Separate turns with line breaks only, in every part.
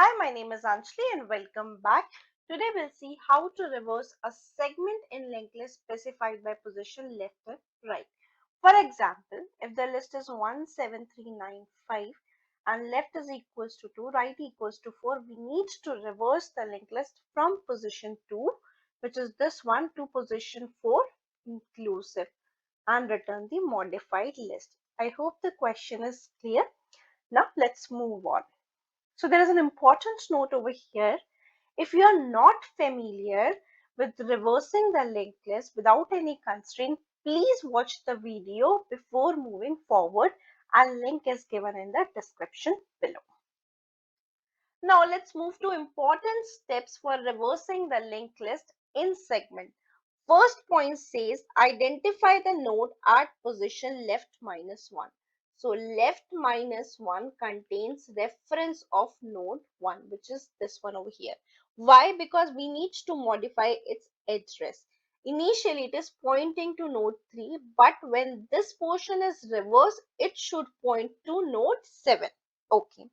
Hi, my name is Anjali and welcome back. Today we'll see how to reverse a segment in linked list specified by position left and right. For example, if the list is 17395 and left is equals to 2, right equals to 4, we need to reverse the linked list from position 2, which is this one, to position 4 inclusive, and return the modified list. I hope the question is clear. Now let's move on. So there is an important note over here. If you are not familiar with reversing the linked list without any constraint, please watch the video before moving forward, and link is given in the description below. Now let's move to important steps for reversing the linked list in segment. First point says identify the node at position left minus 1. So left minus 1 contains reference of node 1, which is this one over here. Why? Because we need to modify its address. Initially it is pointing to node 3, but when this portion is reversed, it should point to node 7. Okay.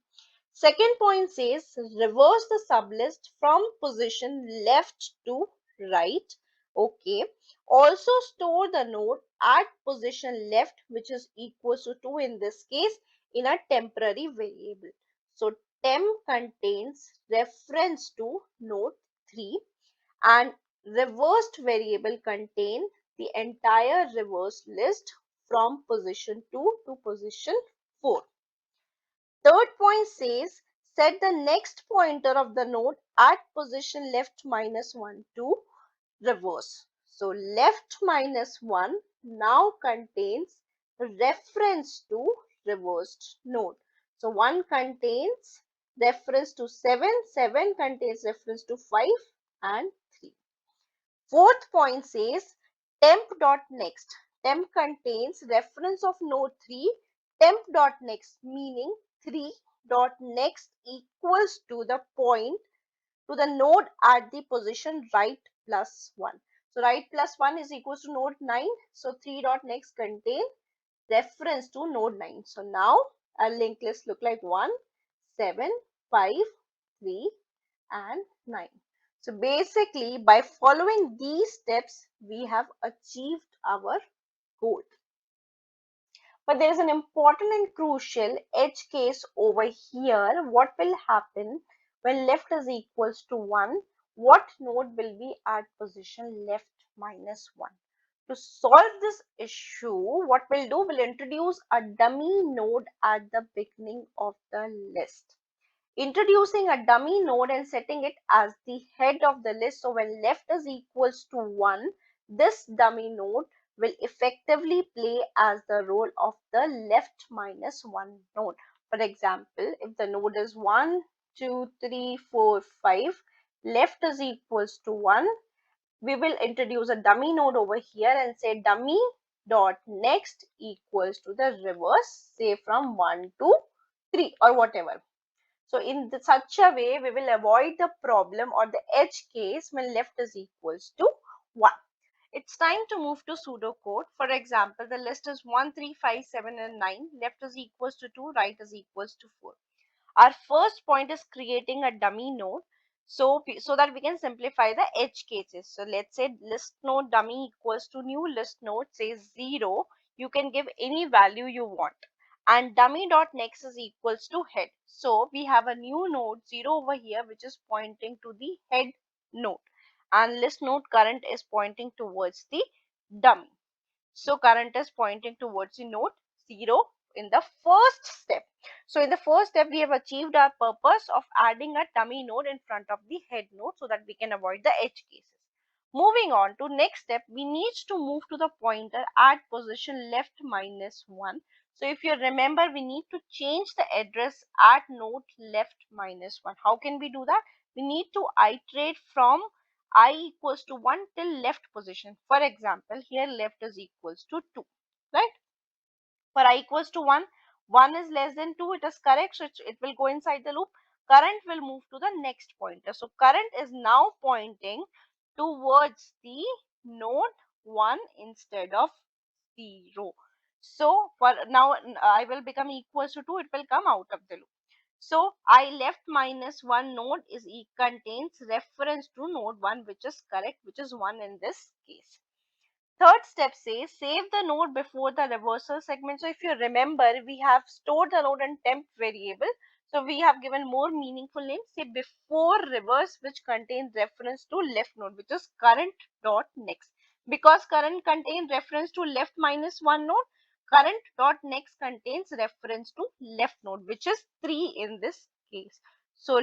Second point says reverse the sublist from position left to right. Okay. Also store the node at position left, which is equals to 2 in this case, in a temporary variable. So temp contains reference to node 3, and reversed variable contain the entire reverse list from position 2 to position 4. Third point says set the next pointer of the node at position left minus 1 to reverse. So left minus 1 now contains reference to reversed node. So 1 contains reference to 7, 7 contains reference to 5 and 3. Fourth point says temp.next. Temp contains reference of node 3. Temp.next meaning 3.next equals to the point to the node at the position right plus 1. So right plus 1 is equals to node 9. So 3.next contains reference to node 9. So now our linked list look like 1, 7, 5, 3 and 9. So basically by following these steps, we have achieved our goal. But there is an important and crucial edge case over here. What will happen when left is equals to 1? What node will be at position left minus 1? To solve this issue, what we'll do, we'll introduce a dummy node at the beginning of the list. Introducing a dummy node and setting it as the head of the list. So when left is equals to 1, this dummy node will effectively play as the role of the left minus 1 node. For example, if the node is 1, 2, 3, 4, 5, left is equals to 1, we will introduce a dummy node over here and say dummy dot next equals to the reverse, say from 1 to 3 or whatever. So in such a way, we will avoid the problem or the edge case when left is equals to 1. It's time to move to pseudocode. For example, the list is 1, 3, 5, 7 and 9. Left is equals to 2, right is equals to 4. Our first point is creating a dummy node so that we can simplify the edge cases. So let's say list node dummy equals to new list node says 0. You can give any value you want, and dummy dot next is equals to head. So we have a new node 0 over here, which is pointing to the head node, and list node current is pointing towards the dummy. So current is pointing towards the node 0 in the first step. So in the first step, we have achieved our purpose of adding a dummy node in front of the head node so that we can avoid the edge cases. Moving on to next step, we need to move to the pointer at position left minus 1. So if you remember, we need to change the address at node left minus 1. How can we do that? We need to iterate from I equals to 1 till left position. For example, here left is equals to 2, right? For I equals to 1, 1 is less than 2, it is correct, so it will go inside the loop. Current will move to the next pointer. So current is now pointing towards the node 1 instead of 0. So for now I will become equals to 2, it will come out of the loop. So I left minus 1 node contains reference to node 1, which is correct, which is 1 in this case. Third step says save the node before the reversal segment. So if you remember, we have stored the node in temp variable. So we have given more meaningful name, say before reverse, which contains reference to left node, which is current dot next. Because current contains reference to left minus 1 node, current dot next contains reference to left node, which is 3 in this case. So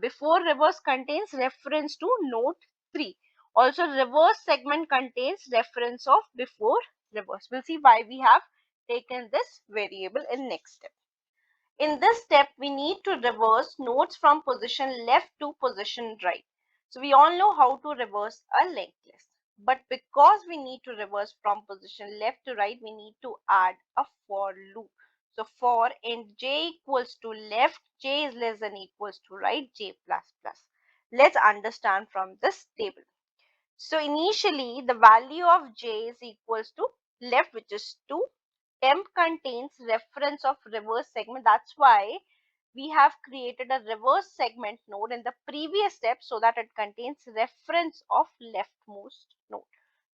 before reverse contains reference to node 3. Also, reverse segment contains reference of before reverse. We'll see why we have taken this variable in next step. In this step, we need to reverse nodes from position left to position right. So we all know how to reverse a linked list. But because we need to reverse from position left to right, we need to add a for loop. So for in j equals to left, j is less than equals to right, j plus plus. Let's understand from this table. So initially the value of j is equals to left, which is 2. Temp contains reference of reverse segment. That's why we have created a reverse segment node in the previous step so that it contains reference of leftmost node.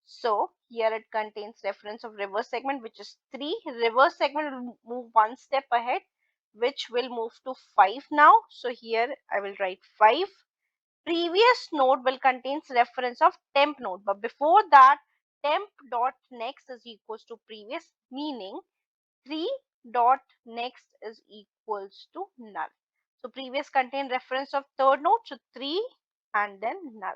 So here it contains reference of reverse segment, which is 3. Reverse segment will move one step ahead, which will move to 5 now. So here I will write 5. Previous node will contains reference of temp node, but before that temp dot next is equals to previous, meaning 3 dot next is equals to null. So previous contain reference of third node, so 3 and then null.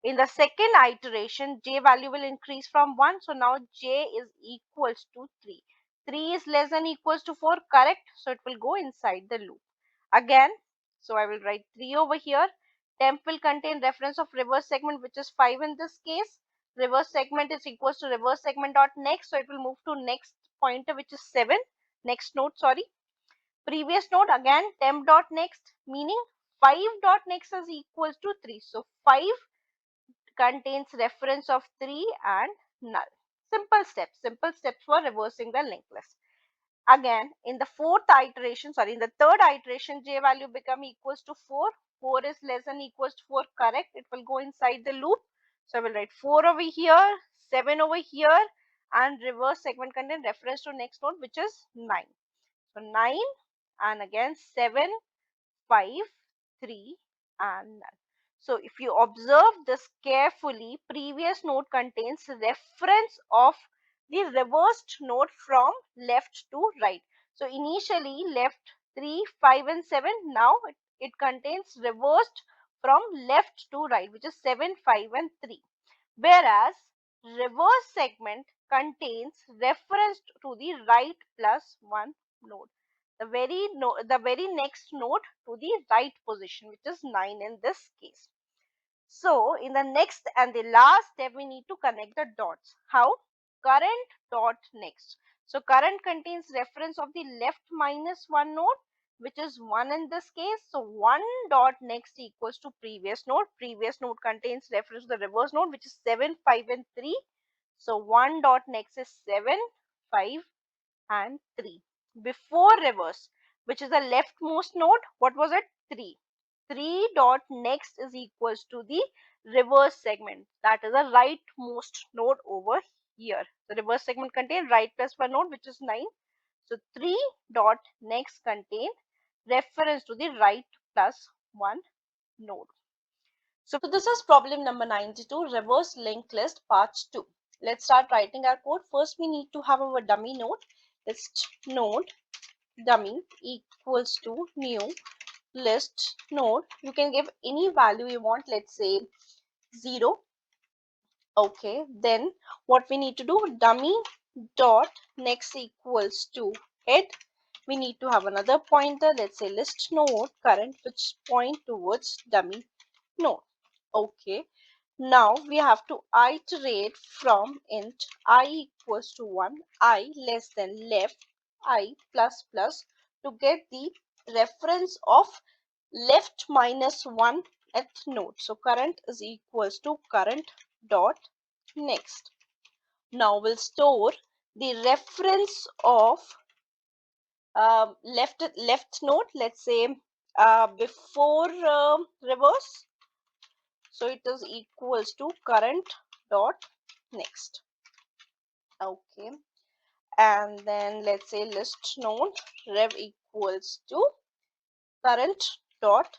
In the second iteration, j value will increase from 1, so now j is equals to 3. 3 is less than equals to 4, correct, so it will go inside the loop again. So I will write 3 over here. Temp will contain reference of reverse segment, which is 5 in this case. Reverse segment is equals to reverse segment dot next, so it will move to next pointer, which is 7. Next node, sorry. Previous node again temp dot next, meaning 5 dot next is equals to 3. So 5 contains reference of 3 and null. Simple steps for reversing the linked list. Again, in the in the third iteration, j value become equals to 4. 4 is less than equals to 4, correct. It will go inside the loop. So I will write 4 over here, 7 over here, and reverse segment contain reference to next node, which is 9. So 9 and again 7, 5, 3 and null. So if you observe this carefully, previous node contains reference of the reversed node from left to right. So initially left 3, 5 and 7. Now it contains reversed from left to right, which is 7, 5 and 3. Whereas reverse segment contains reference to the right plus 1 node. The very next node to the right position, which is 9 in this case. So in the next and the last step, we need to connect the dots. How? Current dot next. So current contains reference of the left minus 1 node, which is 1 in this case. So 1 dot next equals to previous node. Previous node contains reference to the reverse node, which is 7, 5 and 3. So 1 dot next is 7, 5 and 3. Before reverse, which is the leftmost node, what was it? 3. 3 dot next is equals to the reverse segment, that is the rightmost node over here. The reverse segment contain right plus 1 node, which is 9. So 3 dot next contain reference to the right plus 1 node. So this is problem number 92, reverse linked list part 2. Let's start writing our code. First we need to have our dummy node. List node dummy equals to new list node. You can give any value you want, let's say 0. Okay, then what we need to do, dummy dot next equals to head. We need to have another pointer, let's say list node current, which point towards dummy node. Okay, now we have to iterate from int I equals to 1, I less than left, I plus plus, to get the reference of left minus 1 at node. So current is equals to current dot next. Now we'll store the reference of left node, let's say before reverse. So it is equals to current dot next. Okay. And then let's say list node rev equals to current dot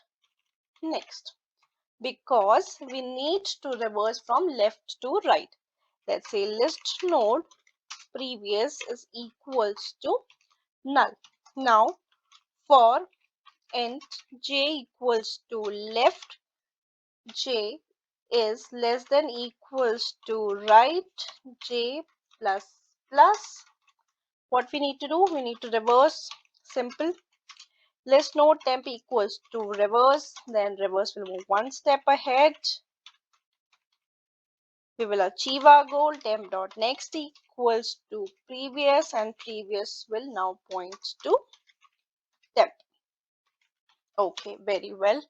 next, because we need to reverse from left to right. Let's say list node previous is equals to null. Now for int j equals to left, j is less than equals to right, j plus plus. What we need to do, we need to reverse. Simple. List node temp equals to reverse, then reverse will move one step ahead. We will achieve our goal. Temp dot next equals to previous, and previous will now point to temp. Okay, very well.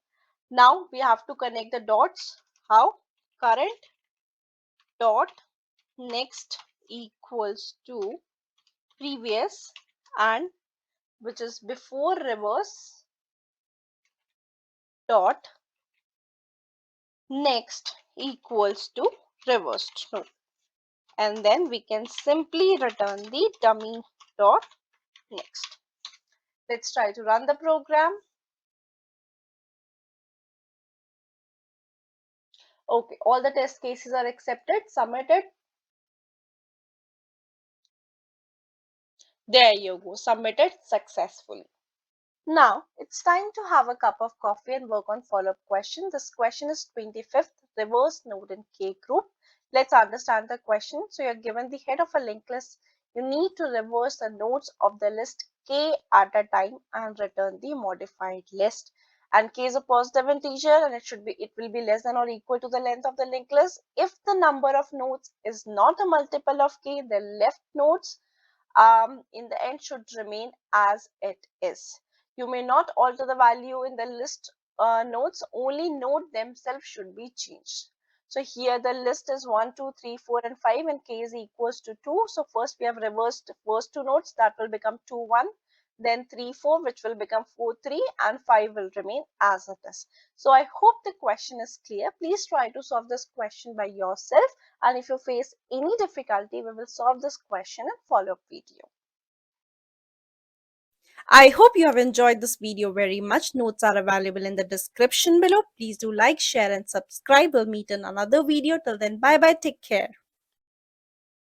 Now we have to connect the dots. How? Current dot next equals to previous, and which is before reverse dot next equals to reversed node. And then we can simply return the dummy dot next. Let's try to run the program. Okay, all the test cases are accepted, submitted. There you go, submitted successfully. Now it's time to have a cup of coffee and work on follow-up question. This question is 25th, reverse node in K group. Let's understand the question. So you're given the head of a linked list. You need to reverse the nodes of the list K at a time and return the modified list. And K is a positive integer, and it will be less than or equal to the length of the linked list. If the number of nodes is not a multiple of K, the left nodes in the end should remain as it is. You may not alter the value in the list nodes, only node themselves should be changed. So here the list is 1, 2, 3, 4 and 5, and k is equals to 2. So first we have reversed the first two nodes, that will become 2, 1. Then 3, 4, which will become 4, 3, and 5 will remain as it is. So I hope the question is clear. Please try to solve this question by yourself. And if you face any difficulty, we will solve this question in follow-up video. I hope you have enjoyed this video very much. Notes are available in the description below. Please do like, share and subscribe. We'll meet in another video. Till then, bye bye. Take care.